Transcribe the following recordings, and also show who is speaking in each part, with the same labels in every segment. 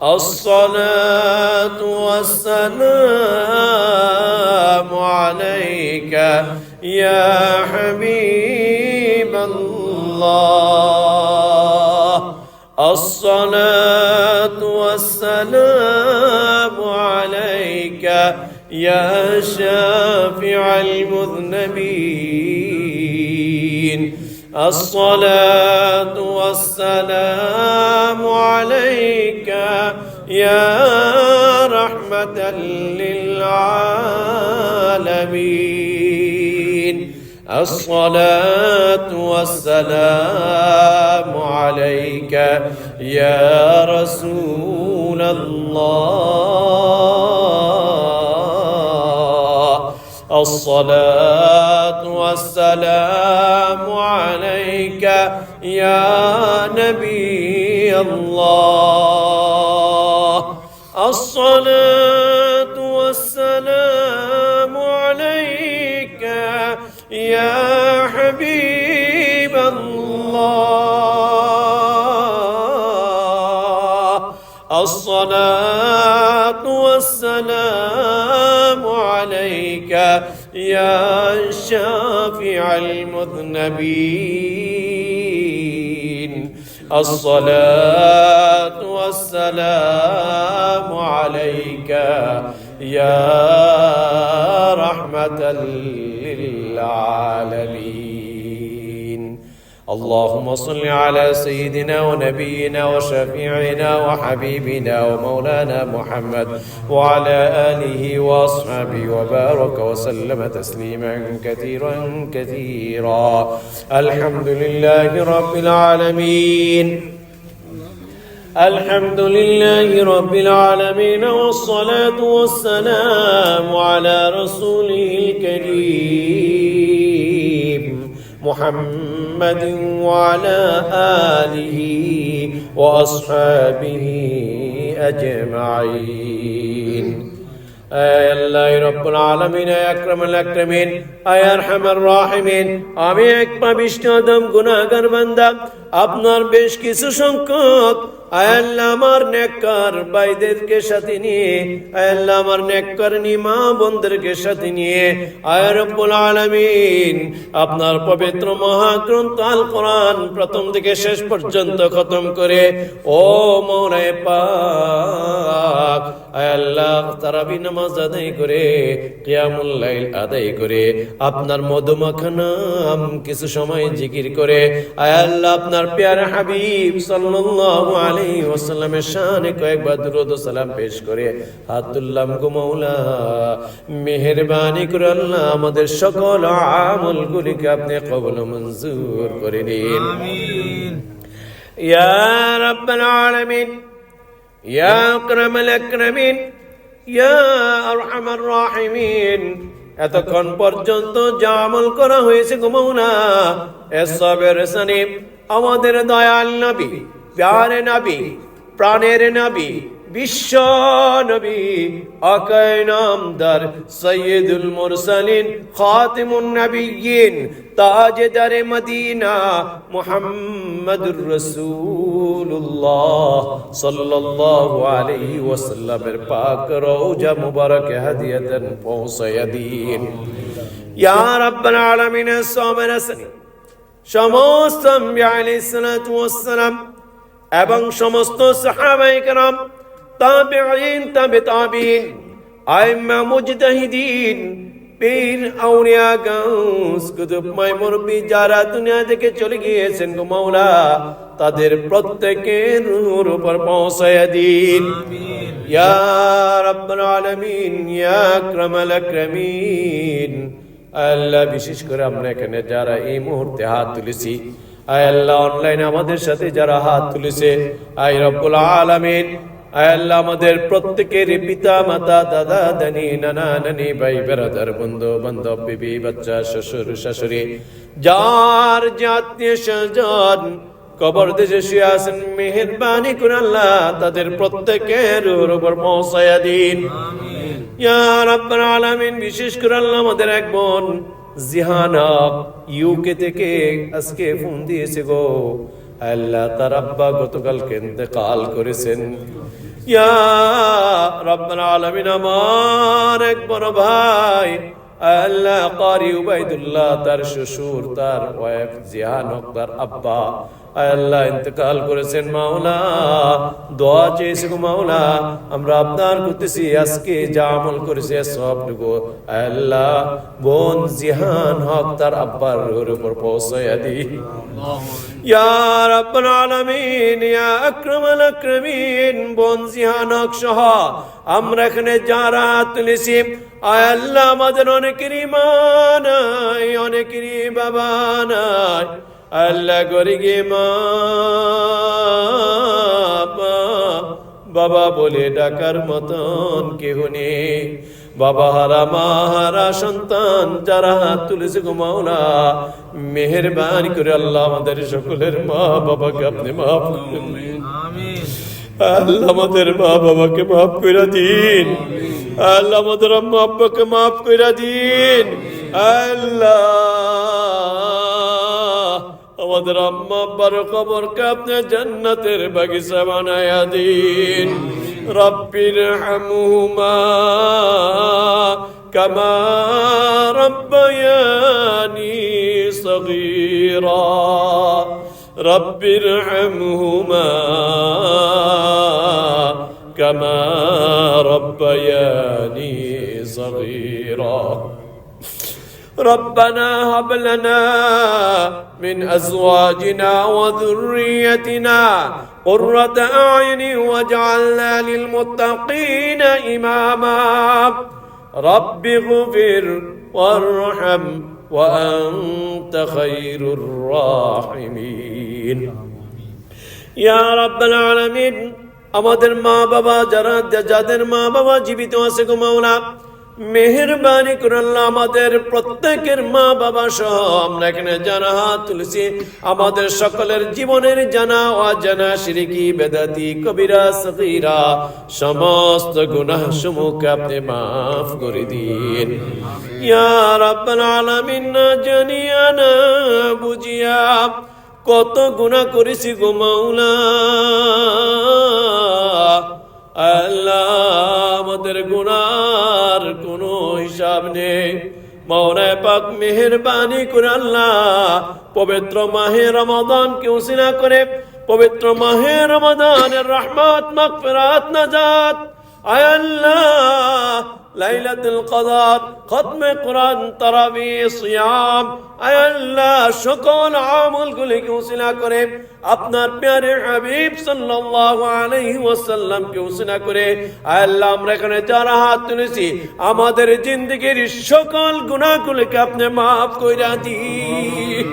Speaker 1: الصلاة والسلام عليك يا حبيب الله الصلاة والسلام عليك يا شافع المذنبين الصلاة والسلام عليك يا رحمة للعالمين الصلاة والسلام عليك يا رسول الله الصلاة والسلام عليك يا نبي الله الصلاة والسلام عليك يا حبيب الله الصلاة والسلام عليك يا شافع المذنبين الصلاة والسلام عليك يا رحمة للعالمين اللهم صل على سيدنا ونبينا وشفيعنا وحبيبنا ومولانا محمد وعلى آله وأصحابه وبارك وسلم تسليما كثيرا كثيرا الحمد لله رب العالمين الحمد لله رب العالمين والصلاة والسلام على رسوله الكريم محمد وعلى آله وأصحابه أجمعين أي الله رب العالمين يا أكرم الأكرمين أي أرحم الراحمين আমি এক পাপিষ্ঠ আদম গুনাহগার বান্দা আপনার বেশ কিছু সংখ্যক আয় আল্লাহ আমার নেককার ভাইদেরকে সাথে নিয়ে আয় আল্লাহ আমার নেককার মা বোনদেরকে সাথে নিয়ে আয় রব্বুল আলামিন আপনার পবিত্র মহাগ্রন্থ আল কোরআন প্রথম থেকে শেষ পর্যন্ত খতম করে ও মওলায়ে পাক আয় আল্লাহ তারাবি নামাজ আদায় করে কিয়ামুল লাইল আদায় করে আপনার মধুমাখা নাম কিছু সময় জিকির করে আয় আল্লাহ আপনার প্যারা হাবিব সাল্লাল্লাহু আলাইহি ওয়াসাল্লামের শানে কয়েকবার দুরূদ ও সালাম পেশ করে হাত তুললাম গো মাওলা মেহেরবানি করে আল্লাহ আমাদের সকল আমলগুলিকে আপনি কবুল ও মঞ্জুর করে নিন আমিন ইয়া রাব্বাল আলামিন ইয়া আকরামাল আকরামিন ইয়া আরহামার রাহিমিন এতক্ষণ পর্যন্ত যা আমল করা হয়েছে গো মাওলা এসবের সানে আমাদের দয়াল নবী প্যারে নবী প্রাণের নবী বিশ্ব নবী আকায়ে নামদার সৈয়দুল মুরসালিন খাতিমুন নবিয়্যিন তাজদারে মদিনা মুহাম্মাদুর রাসূলুল্লাহ সাল্লাল্লাহু আলাইহি ওয়াসাল্লামের পাক রওজা মুবারকে হাদিয়াতান পৌঁছায়া দিন ইয়া রাব্বাল আলামিন সামের হাসান সমস্ত আম্বিয়া আলাইহিস সালাতু ওয়াস সালাম এবং সমস্ত সাহাবায়ে কেরাম তাবিঈন তাবে তাবিঈন আইম্মা মুজতাহিদিন পীর আউলিয়া গাউস কুতুবময় মুরব্বি যারা দুনিয়া থেকে চলে গিয়েছেন গো মাওলা তাদের প্রত্যেকের রূহের উপর পৌঁছায়া দিন আমিন ইয়া রাব্বাল আলামিন ইয়া আকরামাল আকরামিন আল্লাহ বিশেষ করে আমরা এখানে যারা এই মুহূর্তে হাত তুলেছি আয় আল্লাহ অনলাইনে আমাদের সাথে যারা হাত তুলেছে আয় রব্বুল আলামিন আয় আল্লাহ আমাদের প্রত্যেকের পিতা মাতা দাদা দানি নানা নানি ভাই ব্রাদার বন্ধু বান্ধব বিবি বাচ্চা শ্বশুর শাশুড়ি যার আত্মীয় স্বজন কবর দেশে শুয়ে আছেন মেহেরবানি করে আল্লাহ তাদের প্রত্যেকের উপর পৌঁছায়া দিন আমিন ইয়া রাব্বাল আলামিন বিশেষ করে আল্লাহ আমাদের এক বোন জিহানা ইউকে থেকে আজকে ফোন দিয়েছে গো আল্লাহ তার আব্বা গতকালকে ইন্তেকাল করেছেন ইয়া রাব্বাল আলামিন, আমার এক বড় ভাই আল্লাহ কারি উবাইদুল্লাহ, তার শ্বশুর, তার ওয়াইফ জিহান হক, তার আব্বা আল্লাহ ইন্তেকাল করেছেন। মাওলা দোয়া চেয়েছি গো মাওলা, আমরা আপনার করতেছি আজকে যা আমল করেছি সবটুকু আল্লাহ বোন জিহান হক তার আব্বার উপর পৌঁছাইয়া দি। ইয়া রাব্বাল আলামিন, ইয়া আকরামাল আকরামিন, বোন জিহান হক সহ আমরা এখানে যারা তুলেছি আল্লাহ, আমাদের অনেকেরই মা নাই, অনেকেরই বাবা নাই আল্লাহ, গরিবে মা বাবা বলে ডাকার মতন কেহ নেই। বাবা হারা মা হারা সন্তান যারা হাত তুলেছে গো মাওলা, মেহেরবানি করে আল্লাহ আমাদের সকলের মা বাবাকে আপনি মাফ করুন। আল্লাহ আমাদের মা বাবাকে মাফ করে দিন। আল্লাহ আমাদের আম্মা আব্বাকে মাফ করে দিন। আল্লাহ আমাদের আম্মা আব্বার কবরকে আপনি জান্নাতের বাগিচা বানায়া দিন। রব্বির হামহুমা কামা রব্বায়ানি সগীরা, রব্বির হামহুমা কামা রব্বায়ানি সগীরা। ربنا هب لنا من أزواجنا وذريتنا قرة أعين واجعلنا للمتقين إماما رب اغفر وارحم وأنت خير الراحمين يا رب العالمين। আমাদের মা বাবা যারা, যাদের মা বাবা জীবিত আছে গো মাওলা, মেহেরবানি করে আল্লাহ আমাদের প্রত্যেকের মা বাবা সহ আমরা এখানে যারা হাত তুলেছি, আমাদের সকলের জীবনের জানা অজানা শিরকি বেদাতি কবিরা সগীরা সমস্ত গুনাহ সমূহকে আপনি মাফ করে দিন। ইয়া রাব্বাল আলামিন, না জানিয়া না বুঝিয়া কত গুনাহ করেছি গো মাওলা, আল্লাহ আমাদের গুনার কোনো হিসাব নেই। মাওলানা পাক মেহেরবানি করে আল্লাহ পবিত্র মাহে রমাদানকে উসিলা করে, পবিত্র মাহে রমাদানের রহমত মাগফিরাত নাজাত আয় আল্লাহ, লাইলাতুল কদর, খতমে কোরআন, তারাবি, সিয়াম আয় আল্লাহ সকল আমলগুলিকে উসিলা করে আপনার প্যারে হাবিব সাল্লাল্লাহু আলাইহি ওয়াসাল্লামকে উসিলা করে আয় আল্লাহ আমরা এখানে যারা হাত তুলেছি আমাদের জিন্দেগির সকল গুনাহগুলিকে আপনি মাফ কইরা দিন।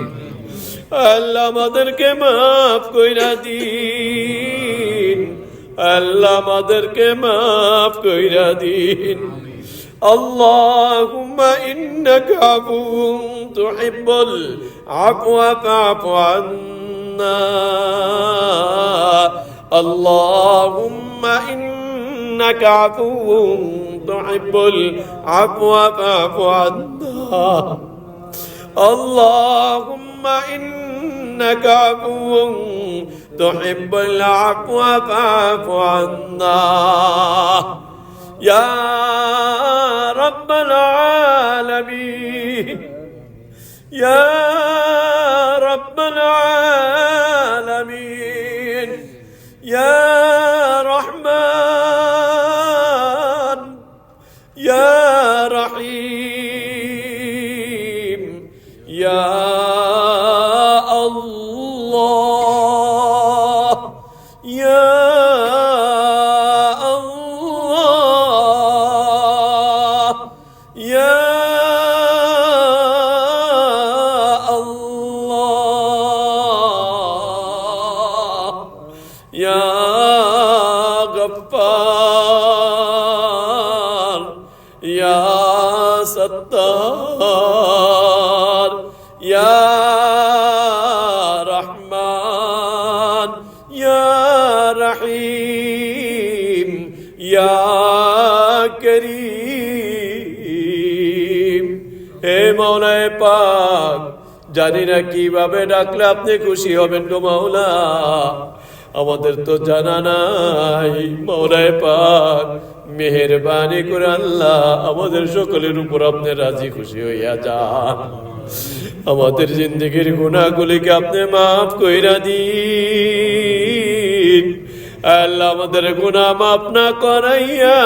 Speaker 1: আল্লাহ আমাদেরকে মাফ কইরা দিন। আল্লাহ আমাদেরকে মাফ কইরা দিন। আল্লাহুম্মা ইন্নাকা আফুউন তুহিব্বুল আফওয়া ফা'ফু আন্না। আল্লাহুম্মা ইন্নাকা আফুউন তুহিব্বুল আফওয়া ফা'ফু আন্না। আল্লাহুম্মা ইন্নাকা আফুউন তুহিব্বুল আফওয়া ফা'ফু আন্না। ইয়া রাব্বাল আলামিন, ইয়া রাব্বাল আলামিন, ইয়া রহমান, ইয়া রহিম, ইয়া আল্লাহ, ইয়া সত্তার, ইয়া রহমান, ইয়া রহিম, ইয়া করিম। হে মাওলা পাক, জানি না কিভাবে ডাকলে আপনি খুশি হবেন গো মাওলা। আমাদের তো জানা নাই। মাওলায়ে পাক মেহেরবানি করে আল্লাহ আমাদের সকলের উপর আপনি রাজি খুশি হইয়া যান। আমাদের জিন্দগির গুনাহগুলিকে আপনি মাফ কইরা দিন। আল্লাহ আমাদের গুনাহ মাফ না করাইয়া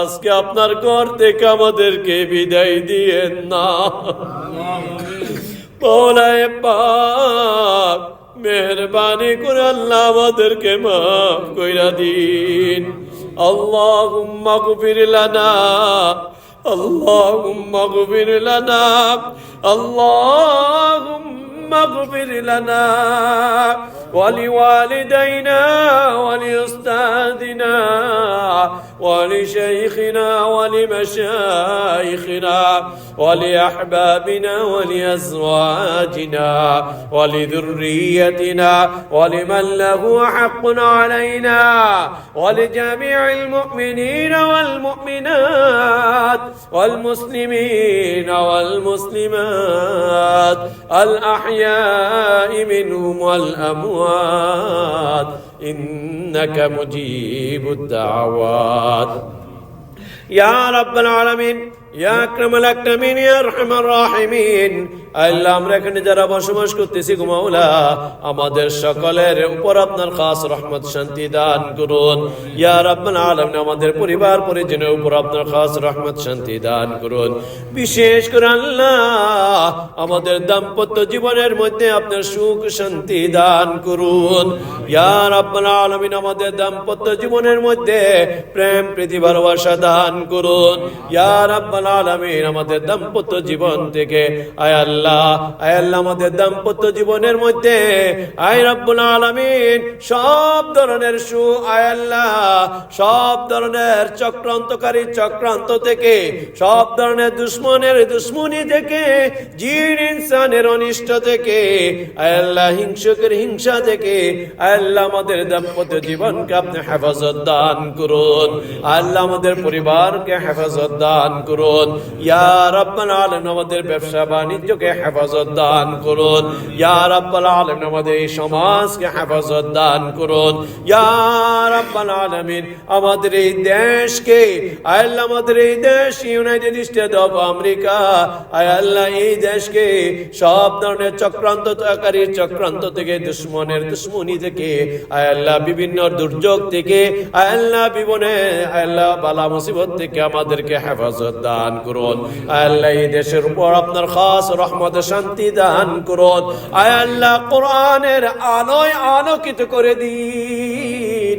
Speaker 1: আজকে আপনার ঘর থেকে আমাদেরকে বিদায় দিয়েন না। মাওলায়ে পাক মেহেরবানি করে আল্লাহ আমাদেরকে মাফ কইরা দিন। আল্লাহুম্মা গফির লানা, আল্লাহুম্মা গফির লানা, আল্লাহুম্মা গফির লানা ولوالدينا ولأستاذنا ولشيخنا ولمشايخنا ولأحبابنا ولأزواجنا ولذريتنا ولمن له حق علينا ولجميع المؤمنين والمؤمنات والمسلمين والمسلمات الأحياء منهم والأموات إنك مجيب الدعوات يا رب العالمين يا أكرم الأكرمين يا أرحم الراحمين। আল্লাহ আমরা এখানে যারা বসবাস করতেছি গো মাওলা, আমাদের সকলের উপর আপনার খাস রহমত শান্তি দান করুন। ইয়া রাব্বাল আলামিন আমাদের পরিবার পরিজনের উপর আপনার খাস রহমত শান্তি দান করুন। বিশেষ করে আল্লাহ আমাদের দাম্পত্য জীবনের মধ্যে আপনার সুখ শান্তি দান করুন। ইয়া রাব্বাল আলামিন আমাদের দাম্পত্য জীবনের মধ্যে প্রেম প্রীতি ভালোবাসা দান করুন। ইয়া রাব্বাল আলামিন আমাদের দাম্পত্য জীবন থেকে আয় আল্লাহ আমাদের দাম্পত্য জীবনের মধ্যে আয় রব্বুল আলামিন সব ধরনের আয় আল্লাহ সব ধরনের চক্রান্তকারী চক্রান্ত থেকে, সব ধরনের দুশ্মনের দুশ্মনী থেকে, জিন ইনসানের অনিষ্ট থেকে, আয় আল্লাহ হিংসুকের হিংসা থেকে আয় আল্লাহ আমাদের দাম্পত্য জীবনকে আপনি হেফাজত দান করুন। আল্লাহ আমাদের পরিবারকে হেফাজত দান করুন। ইয়া রাব্বাল আলামিন আমাদের ব্যবসা বাণিজ্যকে হেফাজত দান করুন। ইয়া রাব্বাল আলামিন আমাদের এই সমাজকে হেফাজত দান করুন। ইয়া রাব্বাল আলামিন আমাদের এই দেশকে আয় আল্লাহ আমাদের এই দেশ ইউনাইটেড স্টেট অফ আমেরিকা আয় আল্লাহ এই দেশকে সব ধরনের চক্রান্তকারী চক্রান্ত থেকে, দুশ্মনের দুশ্মনী থেকে আয় আল্লাহ বিভিন্ন দুর্যোগ থেকে আয় আল্লাহ বিপনে আয় আল্লাহ বালা মুসিবত থেকে আমাদেরকে হেফাজত দান করুন। আয় আল্লাহ এই দেশের উপর আপনার খাস রহমত শান্তি দান করুন। আয় আল্লাহ কোরআনের আলোয় আলোকিত করে দিন।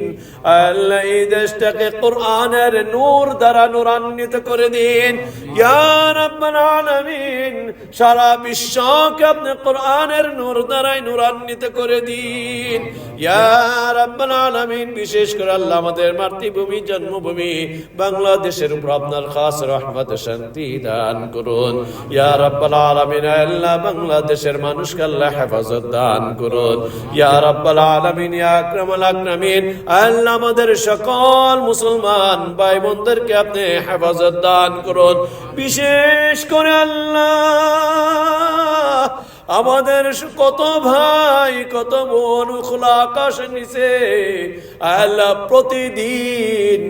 Speaker 1: আল্লাহ এই দেশটাকে কোরআনের নূর দ্বারা নূরান্বিত করে দিন। ইয়া রাব্বাল আলামিন সারা বিশ্বকে আপনি কোরআনের নূর দ্বারাই নূরান্বিত করে দিন। ইয়া রাব্বাল আলামিন বিশেষ করে আল্লাহ আমাদের মাতৃভূমি জন্মভূমি বাংলাদেশের উপর আপনার খাস রহমত শান্তি দান করুন। ইয়া রাব্বাল আলামিন আল্লাহ বাংলাদেশের মানুষকে আল্লাহ হেফাজত দান করুন। ইয়া রাব্বাল আলামিন ইয়া আকরামুল আকরামিন আল্লাহ আমাদের সকল মুসলমান ভাই বোনদেরকে আপনি হেফাজত দান করুন। বিশেষ করে আল্লাহ আমাদের কত ভাই কত বোন খোলা আকাশের নিচে আল্লাহ প্রতিদিন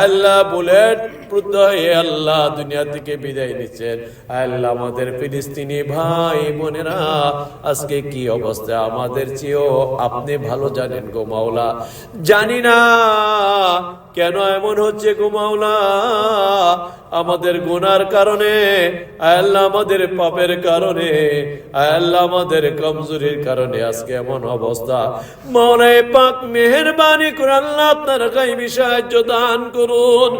Speaker 1: আল্লাহ বুলেট প্রুদ্ধ হয়ে আল্লাহ দুনিয়া থেকে বিদায় নিচ্ছেন। আল্লাহ আমাদের ফিলিস্তিনি ভাই বোনেরা আজকে কি অবস্থা আমাদের চেয়েও আপনি ভালো জানেন গো মাওলা। জানি না কেন এমন হচ্ছে গো মাওলা, আমাদের গুনার কারণে আল্লাহ আমাদের পাপের কারণে আল্লাহ আমাদের কমজোরির কারণে আজকে এমন অবস্থা। মাওলায়ে পাক মেহেরবানি করে আল্লাহ আপনার গায়বী সাহায্য দান করুন।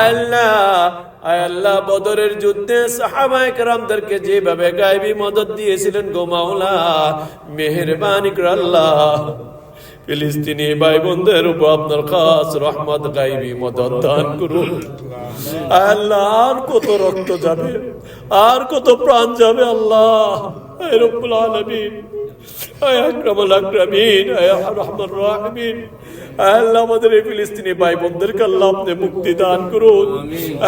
Speaker 1: আল্লাহ বদরের যুদ্ধে সাহাবায়ে কেরামদেরকে যেভাবে গায়বী মদদ দিয়েছিলেন গো মাওলা, মেহেরবানি করে আল্লাহ ফিলিস্তিনি ভাই বোনদের উপর আপনার খাস রহমত গায়বী মদদ দান করুন। আল্লাহ আর কত রক্ত যাবে, আর কত প্রাণ যাবে আল্লাহ। হে রব্বুল আলামিন, হে আকরামুল আকরামিন, হে আরহামুর রাহিমিন, আল্লাহ আমাদের এই ফিলিস্তিনি ভাই বোনদেরকে আল্লাহ আপনি মুক্তি দান করুন,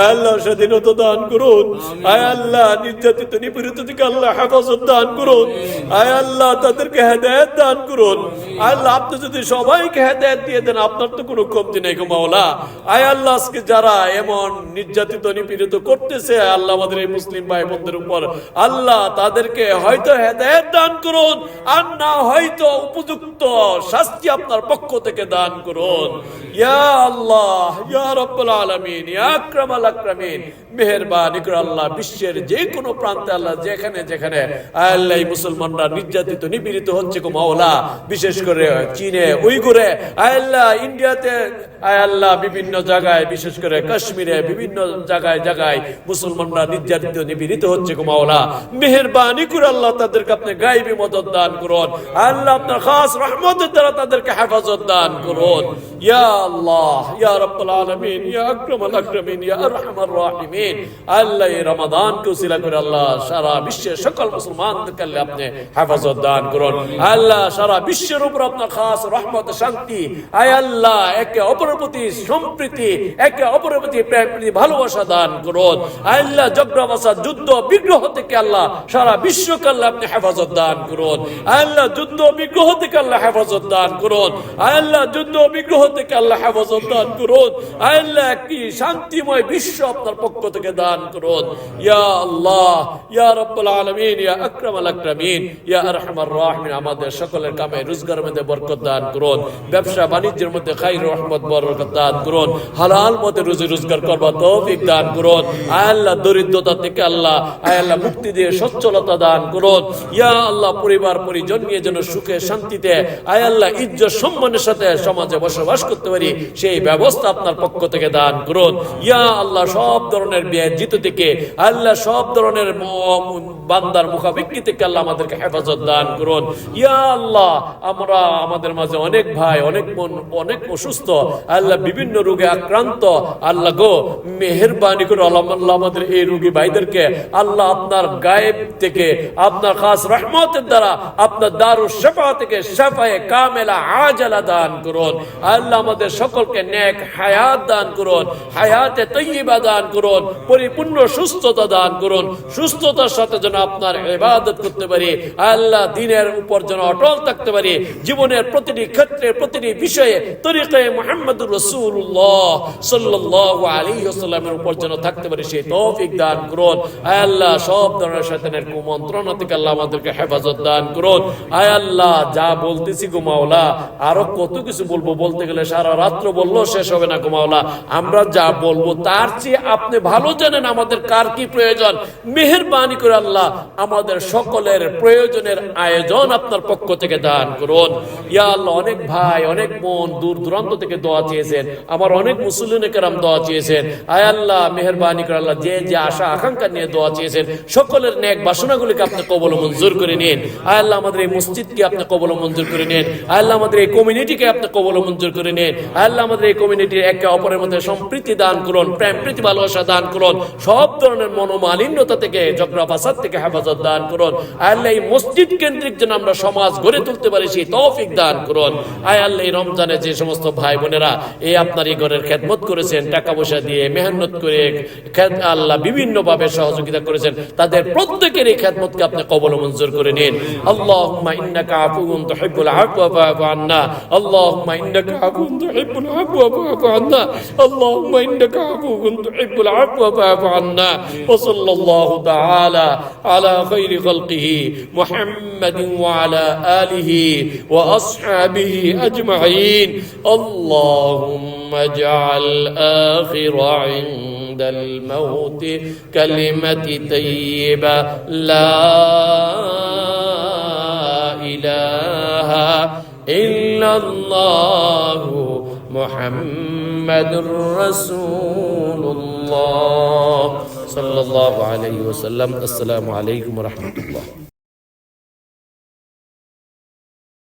Speaker 1: আল্লাহ স্বাধীনতা দান করুন, আয় আল্লাহ নির্যাতিত নিপীড়িত থেকে আল্লাহ হেফাজত দান করুন, আয় আল্লাহ তাদেরকে হেদায়েত দান করুন। আল্লাহ আপনি যদি সবাইকে হেদায়েত দিয়ে দেন আপনার তো কোনো কমতি নেই গো মাওলা। আয় আল্লাহ আজকে যারা এমন নির্যাতিত নিপীড়িত করতেছে আল্লাহ আমাদের এই মুসলিম ভাই বোনদের উপর, আল্লাহ তাদেরকে হয়তো হেদায়েত দান করুন, আর না হয়তো উপযুক্ত শাস্তি আপনার পক্ষ থেকে দান করুন। ইয়া আল্লাহ, ইয়া রাব্বুল আলামিন, ইয়া আকরামাল আকরামিন, মেহেরবানি করে আল্লাহ বিশ্বের যে কোনো প্রান্তে আল্লাহ যেখানে যেখানে আল্লাহ মুসলমানরা নির্যাতিত নিপীড়িত হচ্ছে গো মাওলা, বিশেষ করে চীনে, উইগুরে, আল্লাহ ইন্ডিয়াতে, আল্লাহ বিভিন্ন জায়গায়, বিশেষ করে কাশ্মীরে বিভিন্ন জায়গায় জায়গায় মুসলমানরা নির্যাতিত নিপীড়িত হচ্ছে গো মাওলা, মেহেরবানি করে আল্লাহ তাদেরকে আপনি গায়বী মদদ দান করুন, আল্লাহ আপনার খাস রহমতের দ্বারা তাদেরকে হেফাজত দান করুন। ইয়া আল্লাহ, ইয়া রাব্বুল আলামিন, ইয়া আকরামাল আকরামিন, ইয়া আরহামার রাহিমিন, আল্লাহ এই রমাদানকে উসিলা করে আল্লাহ সারা বিশ্বের সকল মুসলমানদেরকে আল্লাহ আপনি হেফাজত দান করুন। আল্লাহ সারা বিশ্বের উপর আপনার খাস রহমত শান্তি, আয় আল্লাহ একে অপরের প্রতি সম্প্রীতি, একে অপরের প্রতি প্রেম প্রীতি ভালোবাসা দান করুন। আল্লাহ ঝগড়া ফাসাদ যুদ্ধ বিগ্রহ থেকে আল্লাহ সারা বিশ্বকে আল্লাহ আপনি হেফাজত দান করুন। আল্লাহ যুদ্ধ বিগ্রহ থেকে আল্লাহ হেফাজত দান করুন। আল্লাহ যুদ্ধ বিগ্রহ থেকে আল্লাহ হেফাজত দান করুন। আল্লাহ একটি শান্তিময় বিশ্ব আপনার পক্ষ থেকে দান করুন। ইয়া আল্লাহ, ইয়া রাব্বুল আলামিন, ইয়া আকরামাল আকরামিন, ইয়া আরহামার রাহিমিন, আমাদের সকলের কামে রোজগারের মধ্যে বরকত দান করুন, ব্যবসা বাণিজ্যের মধ্যে খাইর রহমত বরকত দান করুন, হালাল মতে রুজি রোজগার করবার তৌফিক দান করুন। আল্লাহ দরিদ্রতা থেকে আল্লাহ আল্লাহ মুক্তি দিয়ে সচ্ছলতা দান করুন। ইয়া আল্লাহ পরিবার পরিজন নিয়ে যেন সুখে শান্তিতে আল্লাহ ইজ্জত সম্মানের সাথে সমাজে বসবাস করতে পারি সেই ব্যবস্থা আপনার পক্ষ থেকে দান করুন। ইয়া আল্লাহ সব ধরনের বিয়াজিত থেকে আল্লাহ সব ধরনের বান্দার মুখাবিক্ষি থেকে আল্লাহ আমাদেরকে হেফাজত দান করুন। ইয়া আল্লাহ আমরা আমাদের মাঝে অনেক ভাই অনেক বোন অনেক অসুস্থ, আল্লাহ বিভিন্ন রোগে আক্রান্ত, আল্লাহ গো মেহেরবানি করে আল্লাহ আমাদের এই রোগী ভাইদেরকে আল্লাহ আপনার গায়েব থেকে আপনার খাস রহমতের দ্বারা আপনার দারুস শিফা থেকে শিফায়ে কামেলা আজালা দান করুন। আল্লাহ আমাদের সকলকে নেক হায়াত দান করুন, হায়াতে তৈয়বা দান করুন, পরিপূর্ণ সুস্থতা দান করুন, সুস্থতার সাথে যেন আপনার ইবাদত করতে পারি, আল্লাহ দ্বীনের উপর যেন অটল থাকতে পারি, জীবনের প্রতিটি ক্ষেত্রে প্রতিটি বিষয়ে তরিকায়ে মুহাম্মদুর রাসূলুল্লাহ সাল্লাল্লাহু আলাইহি ওয়াসাল্লামের উপর যেন থাকতে পারি সেই তৌফিক দান করুন। আয় আল্লাহ সব ধরনের শয়তানের কুমন্ত্রণা থেকে আল্লাহ আমাদেরকে হেফাজত দান করুন। আয় আল্লাহ যা বলতেছি গো মাওলা আরো কত কিছু বলবো, বলতে গেলে সারা রাত্র বললেও শেষ হবে না গো মাওলা। আমরা যা বলবো তার চেয়ে আপনি ভালো জানেন আমাদের কার কি প্রয়োজন। মেহেরবানি করে আল্লাহ আমাদের সকলের প্রয়োজনের আয়োজন আপনার পক্ষ থেকে দান করুন। ইয়া আল্লাহ অনেক ভাই অনেক বোন দূর দূরান্ত থেকে দোয়া চেয়েছেন, আমার অনেক মুসলিম কেরাম দোয়া চেয়েছেন। আয় আল্লাহ মেহেরবানি করে আল্লাহ যে যে আশা আকাঙ্ক্ষা নিয়ে দোয়া চেয়েছেন সকলের নেক বাসনাগুলিকে আপনি কবুল ও মঞ্জুর করে নিন। আয় আল্লাহ আমাদের এই মসজিদকে আপনি কবুল ও মঞ্জুর করে নিন। আয় আল্লাহ আমাদের এই কমিউনিটিকে আপনি কবুল ও মঞ্জুর করে নিন। আয় আল্লাহ আমাদের এই কমিউনিটির একে অপরের মধ্যে সম্প্রীতি দান করুন, প্রেম প্রীতি ভালোবাসা দান করুন, সব ধরনের মনোমালিন্যতা থেকে ঝগড়া ফাসাদ থেকে হেফাজত দান করুন। আয় আল্লাহ এই মসজিদ কেন্দ্রিক যেন আমরা সমাজ গড়ে তুলতে পারি সেই তৌফিক দান করুন। আয় আল্লাহ এই রমজানে যে সমস্ত ভাই বোনেরা এই আপনার এই ঘরের খেদমত করেছেন, টাকা পয়সা দিয়ে মেহনত করে আল্লাহ বিভিন্ন ভাবে সহযোগিতা করেছেন, তাদের প্রত্যেকের এই খেদমতকে আপনি কবুল ও মঞ্জুর করে নিন। আল্লাহুম্মা ইন্নাকা আফুউন তুহিব্বুল আফওয়া ফা'ফু আন্না, আল্লাহুম্মা ইন্নাকা আফুউন তুহিব্বুল আফওয়া ফা'ফু আন্না, আল্লাহুম্মা ইন্নাকা আফুউন তুহিব্বুল আফওয়া ফা'ফু আন্না। ওয়া সাল্লাল্লাহু তাআলা আলা খায়রি খালকিহি মুহাম্মাদিন ওয়া আলা আলিহি ওয়া আসহাবিহি আজমাইন। আল্লাহুম্মা اجعل آخر عند الموت كلمة طيبة لا إله إلا الله محمد رسول الله صلى الله عليه وسلم. السلام عليكم ورحمة الله.